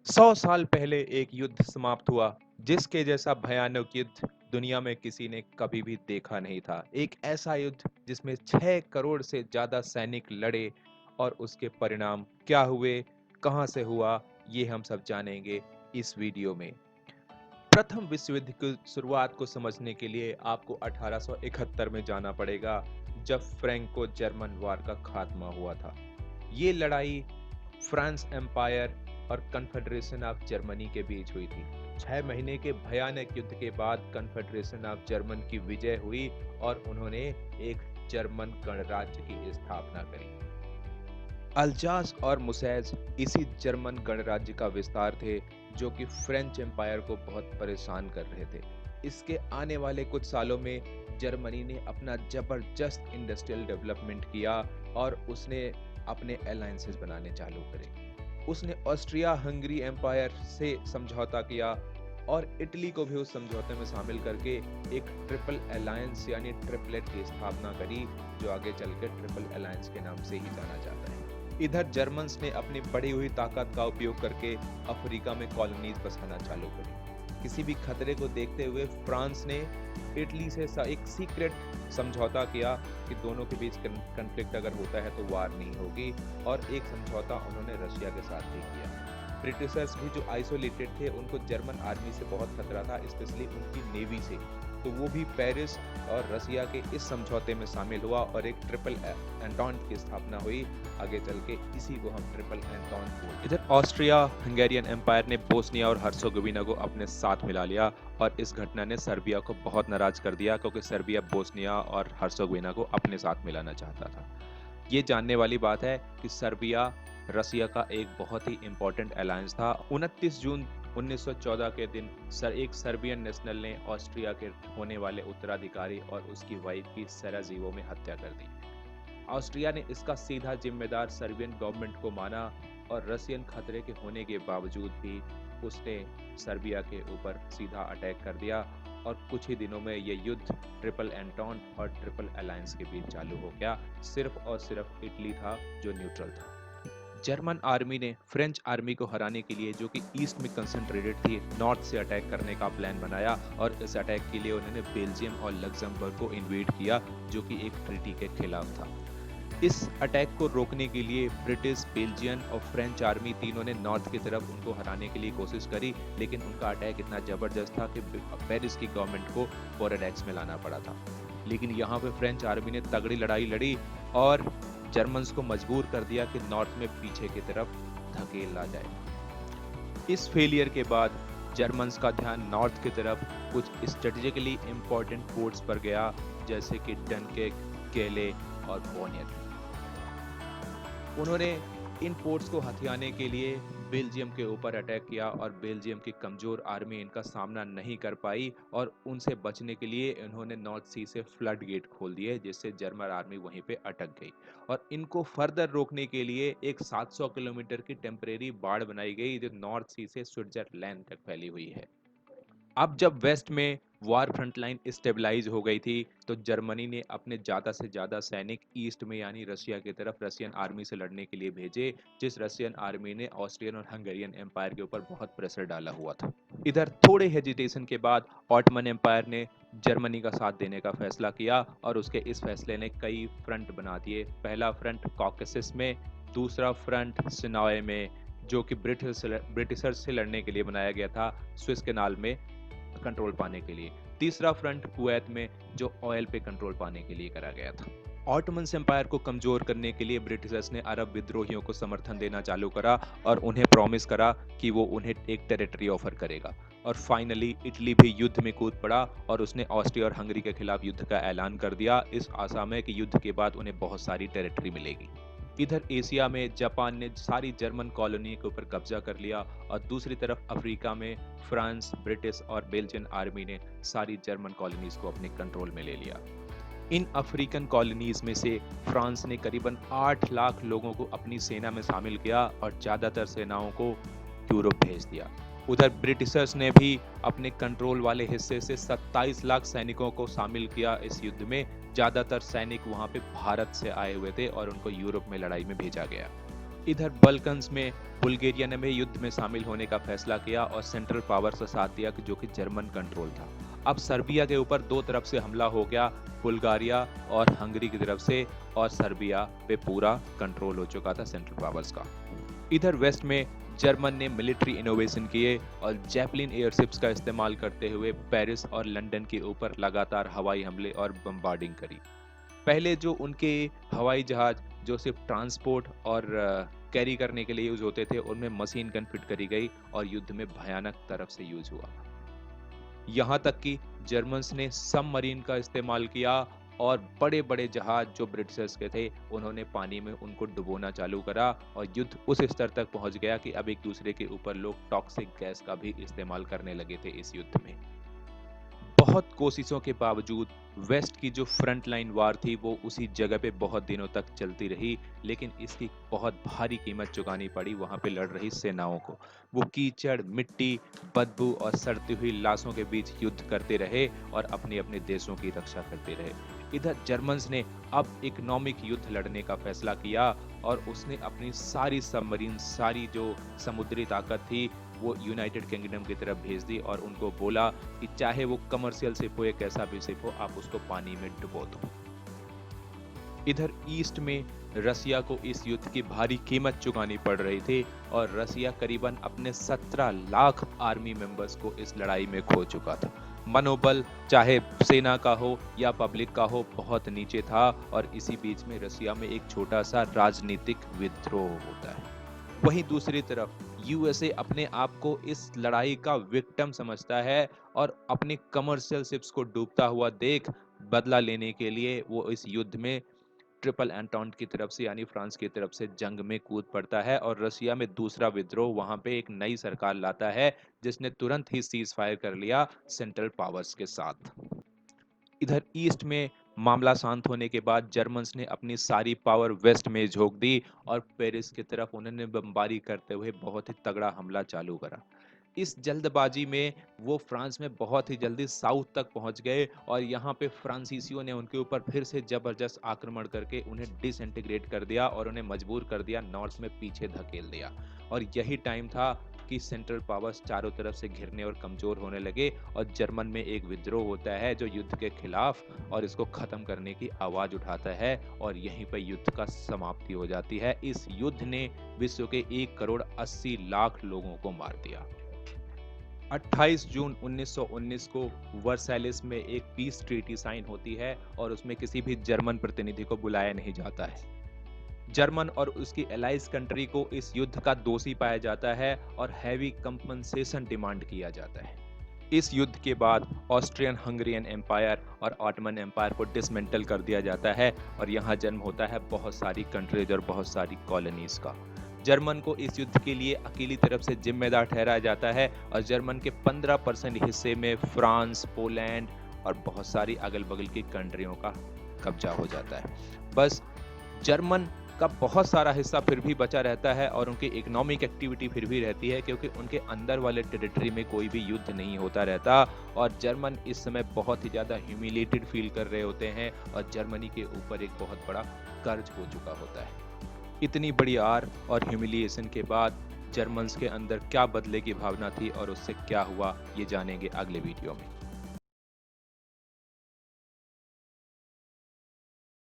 100 साल पहले एक युद्ध समाप्त हुआ जिसके जैसा भयानक युद्ध दुनिया में किसी ने कभी भी देखा नहीं था। एक ऐसा युद्ध जिसमें 6 करोड़ से ज्यादा सैनिक लड़े और उसके परिणाम क्या हुए, कहां से हुआ, ये हम सब जानेंगे इस वीडियो में। प्रथम विश्व युद्ध की शुरुआत को समझने के लिए आपको 1871 में जाना पड़ेगा, जब फ्रैंको जर्मन वार का खात्मा हुआ था। ये लड़ाई फ्रांस एम्पायर और कन्फेडरेशन ऑफ जर्मनी के बीच हुई थी। 6 महीने के भयानक युद्ध के बाद कन्फेडरेशन ऑफ जर्मन की विजय हुई और उन्होंने एक जर्मन गणराज्य की स्थापना करी। अल्जास और मुसैज इसी जर्मन गणराज्य का विस्तार थे, जो कि फ्रेंच एम्पायर को बहुत परेशान कर रहे थे। इसके आने वाले कुछ सालों में जर्मनी ने अपना जबरदस्त इंडस्ट्रियल डेवलपमेंट किया और उसने अपने अलायंसेस बनाने चालू करे। उसने ऑस्ट्रिया हंगरी एम्पायर से समझौता किया और इटली को भी उस समझौते में शामिल करके एक ट्रिपल अलायंस यानी ट्रिपलेट की स्थापना करी, जो आगे चल के ट्रिपल अलायंस के नाम से ही जाना जाता है। इधर जर्मन्स ने अपनी बढ़ी हुई ताकत का उपयोग करके अफ्रीका में कॉलोनीज बसाना चालू करी। किसी भी खतरे को देखते हुए फ्रांस ने इटली से एक सीक्रेट समझौता किया कि दोनों के बीच कन्फ्लिक्ट अगर होता है तो वार नहीं होगी, और एक समझौता उन्होंने रशिया के साथ भी किया। ब्रिटिशर्स भी जो आइसोलेटेड थे, उनको जर्मन आर्मी से बहुत खतरा था, स्पेशली उनकी नेवी से, तो वो भी पेरिस और रसिया के इस समझौते में शामिल हुआ और एक ट्रिपल एंटॉन्ट की स्थापना हुई। आगे चल के इसी को हम ट्रिपल एंटॉन्ट बोलते हैं। इधर ऑस्ट्रिया हंगेरियन एम्पायर ने बोस्निया और हर्सोगोविना को अपने साथ मिला लिया और इस घटना ने सर्बिया को बहुत नाराज कर दिया, क्योंकि सर्बिया बोस्निया और हर्सोगोविना को अपने साथ मिलाना चाहता था। ये जानने वाली बात है कि सर्बिया रसिया का एक बहुत ही इंपॉर्टेंट अलायंस था। 29 जून 1914 के दिन एक सर्बियन नेशनल ने ऑस्ट्रिया के होने वाले उत्तराधिकारी और उसकी वाइफ की सराजेवो में हत्या कर दी। ऑस्ट्रिया ने इसका सीधा जिम्मेदार सर्बियन गवर्नमेंट को माना और रसियन खतरे के होने के बावजूद भी उसने सर्बिया के ऊपर सीधा अटैक कर दिया और कुछ ही दिनों में यह युद्ध ट्रिपल एंटॉन्ट और ट्रिपल अलायंस के बीच चालू हो गया। सिर्फ और सिर्फ इटली था जो न्यूट्रल था। जर्मन आर्मी ने फ्रेंच आर्मी को हराने के लिए, जो कि ईस्ट में कंसंट्रेटेड थी, नॉर्थ से अटैक करने का प्लान बनाया और इस अटैक के लिए उन्होंने बेल्जियम और लग्जमबर्ग को इन्वेड किया, जो कि एक ट्रीटी के खिलाफ था। इस अटैक को रोकने के लिए ब्रिटिश, बेल्जियन और फ्रेंच आर्मी तीनों ने नॉर्थ की तरफ उनको हराने के लिए कोशिश करी, लेकिन उनका अटैक इतना जबरदस्त था कि पेरिस की गवर्नमेंट को फोरेडेक्स में लाना पड़ा था। लेकिन यहाँ पे फ्रेंच आर्मी ने तगड़ी लड़ाई लड़ी और जर्मन्स को मजबूर कर दिया कि नॉर्थ में पीछे की तरफ धकेला जाए। इस फेलियर के बाद जर्मन्स का ध्यान नॉर्थ की तरफ कुछ स्ट्रेटेजिकली इंपॉर्टेंट पोर्ट्स पर गया, जैसे कि डनकेर्क, केले और बोनियर। उन्होंने इन पोर्ट्स को हथियाने के लिए बेल्जियम के ऊपर अटैक किया और बेल्जियम की कमजोर आर्मी इनका सामना नहीं कर पाई और उनसे बचने के लिए इन्होंने नॉर्थ सी से फ्लड गेट खोल दिए, जिससे जर्मन आर्मी वहीं पे अटक गई और इनको फर्दर रोकने के लिए एक 700 किलोमीटर की टेम्परेरी बाड़ बनाई गई, जो नॉर्थ सी से स्विट्जरलैंड तक फैली हुई है। अब जब वेस्ट में वार फ्रंट लाइन स्टेबलाइज हो गई थी, तो जर्मनी ने अपने ज्यादा से ज्यादा सैनिक ईस्ट में यानी रशिया की तरफ रशियन आर्मी से लड़ने के लिए भेजे, जिस रशियन आर्मी ने ऑस्ट्रियन और हंगेरियन एम्पायर के ऊपर बहुत प्रेशर डाला हुआ था। इधर थोड़े हेजिटेशन के बाद ऑटमन एम्पायर ने जर्मनी का साथ देने का फैसला किया और उसके इस फैसले ने कई फ्रंट बना दिए। पहला फ्रंट कॉकेसस में, दूसरा फ्रंट सिनाय में, जो कि ब्रिटिशर्स से लड़ने के लिए बनाया गया था, स्विस कैनाल में कंट्रोल पाने के लिए, तीसरा फ्रंट कुवैत में, जो ऑयल पे कंट्रोल पाने के लिए करा गया था। ऑटोमन एम्पायर को कमजोर करने के लिए ब्रिटिशर्स ने अरब विद्रोहियों को समर्थन देना चालू करा और उन्हें प्रॉमिस करा कि वो उन्हें एक टेरिटरी ऑफर करेगा। और फाइनली इटली भी युद्ध में कूद पड़ा और उसने ऑस्ट्रिया और हंगरी के खिलाफ युद्ध का ऐलान कर दिया, इस आशा में कि युद्ध के बाद उन्हें बहुत सारी टेरिटरी मिलेगी। इधर एशिया में जापान ने सारी जर्मन कॉलोनी के ऊपर कब्जा कर लिया और दूसरी तरफ अफ्रीका में फ्रांस, ब्रिटिश और बेल्जियन आर्मी ने सारी जर्मन कॉलोनीज को अपने कंट्रोल में ले लिया। इन अफ्रीकन कॉलोनीज में से फ्रांस ने करीबन 8 लाख लोगों को अपनी सेना में शामिल किया और ज्यादातर सेनाओं को यूरोप भेज दिया। उधर ब्रिटिशर्स ने भी अपने कंट्रोल वाले हिस्से से 27 लाख सैनिकों को शामिल किया इस युद्ध में। ज्यादातर सैनिक वहां पे भारत से आए हुए थे और उनको यूरोप में लड़ाई में भेजा गया। इधर बल्कन्स में बुल्गारिया ने भी युद्ध में शामिल होने का फैसला किया और सेंट्रल पावर से साथ दिया जो कि जर्मन कंट्रोल था। अब सर्बिया के ऊपर दो तरफ से हमला हो गया, बुल्गारिया और हंगरी की तरफ से, और सर्बिया पे पूरा कंट्रोल हो चुका था सेंट्रल पावर्स का। इधर वेस्ट में जर्मन ने मिलिट्री इनोवेशन किए और जैपलिन एयरशिप्स का इस्तेमाल करते हुए पेरिस और लंदन के ऊपर लगातार हवाई हमले और बम्बार्डिंग करी। पहले जो उनके हवाई जहाज जो सिर्फ ट्रांसपोर्ट और कैरी करने के लिए यूज होते थे, उनमें मशीन गन फिट करी गई और युद्ध में भयानक तरफ से यूज हुआ। यहाँ तक कि जर्मन्स ने सबमरीन का इस्तेमाल किया और बड़े बड़े जहाज जो ब्रिटिशर्स के थे, उन्होंने पानी में उनको डुबोना चालू करा और युद्ध उस स्तर तक पहुंच गया कि अब एक दूसरे के ऊपर लोग टॉक्सिक गैस का भी इस्तेमाल करने लगे थे इस युद्ध में। बहुत कोशिशों के बावजूद वेस्ट की जो फ्रंट लाइन वार थी वो उसी जगह पे बहुत दिनों तक चलती रही, लेकिन इसकी बहुत भारी कीमत चुकानी पड़ी वहां पे लड़ रही सेनाओं को। वो कीचड़, मिट्टी, बदबू और सड़ती हुई लाशों के बीच युद्ध करते रहे और अपने अपने देशों की रक्षा करते रहे। इधर जर्मन्स ने अब इकोनॉमिक युद्ध लड़ने का फैसला किया और उसने अपनी सारी सबमरीन, सारी जो समुद्री ताकत थी, वो यूनाइटेड किंगडम की तरफ भेज दी और उनको बोला कि चाहे वो कमर्शियल शिप हो या कैसा भी शिप हो, आप उसको पानी में डुबो दो। इधर ईस्ट में रसिया को इस युद्ध की भारी कीमत चुकानी पड़ रही थी और रसिया करीबन अपने 17 लाख आर्मी मेंबर्स को इस लड़ाई में खो चुका था। मनोबल चाहे सेना का हो या पब्लिक का हो, बहुत नीचे था और इसी बीच में रसिया में एक छोटा सा राजनीतिक विद्रोह होता है। वहीं दूसरी तरफ यूएसए अपने आप को इस लड़ाई का विक्टिम समझता है और अपने कमर्शियल शिप्स को डूबता हुआ देख बदला लेने के लिए वो इस युद्ध में ट्रिपल एंटॉन्ट की तरफ से यानी फ्रांस की तरफ से जंग में कूद पड़ता है और रसिया में दूसरा विद्रोह वहां पे एक नई सरकार लाता है जिसने तुरंत ही सीज फायर कर लिया सेंट्रल पावर्स के साथ। इधर ईस्ट में मामला शांत होने के बाद जर्मन्स ने अपनी सारी पावर वेस्ट में झोंक दी और पेरिस की तरफ उन्होंने बमबारी करते हुए बहुत ही तगड़ा हमला चालू करा। इस जल्दबाजी में वो फ्रांस में बहुत ही जल्दी साउथ तक पहुंच गए और यहाँ पे फ्रांसीसियों ने उनके ऊपर फिर से जबरदस्त आक्रमण करके उन्हें डिसइंटीग्रेट कर दिया और उन्हें मजबूर कर दिया नॉर्थ में पीछे धकेल दिया। और यही टाइम था कि सेंट्रल पावर्स चारों तरफ से घिरने और कमजोर होने लगे और जर्मन में एक विद्रोह होता है जो युद्ध के खिलाफ और इसको खत्म करने की आवाज उठाता है और यहीं पर युद्ध का समाप्ति हो जाती है। इस युद्ध ने विश्व के 1 करोड़ 80 लाख लोगों को मार दिया। 28 जून 1919 को वर्साइलेस में एक पीस ट्रीटी साइन होती है और उसमें किसी भी जर्मन प्रतिनिधि को बुलाया नहीं जाता है। जर्मन और उसकी एलाइज कंट्री को इस युद्ध का दोषी पाया जाता है और हैवी कंपनसेशन डिमांड किया जाता है। इस युद्ध के बाद ऑस्ट्रियन हंगरियन एम्पायर और ऑटमन एम्पायर को डिसमेंटल कर दिया जाता है और यहाँ जन्म होता है बहुत सारी कंट्रीज और बहुत सारी कॉलोनीज का। जर्मन को इस युद्ध के लिए अकेली तरफ से जिम्मेदार ठहराया जाता है और जर्मन के 15% हिस्से में फ्रांस, पोलैंड और बहुत सारी अगल बगल की कंट्रियों का कब्जा हो जाता है। बस जर्मन का बहुत सारा हिस्सा फिर भी बचा रहता है और उनकी इकोनॉमिक एक्टिविटी फिर भी रहती है क्योंकि उनके अंदर वाले टेरिटरी में कोई भी युद्ध नहीं होता रहता और जर्मन इस समय बहुत ही ज़्यादा ह्यूमिलेटेड फील कर रहे होते हैं और जर्मनी के ऊपर एक बहुत बड़ा कर्ज हो चुका होता है। इतनी बड़ी हार और ह्यूमिलिएशन के बाद जर्मन्स के अंदर क्या बदले की भावना थी और उससे क्या हुआ, ये जानेंगे अगले वीडियो में।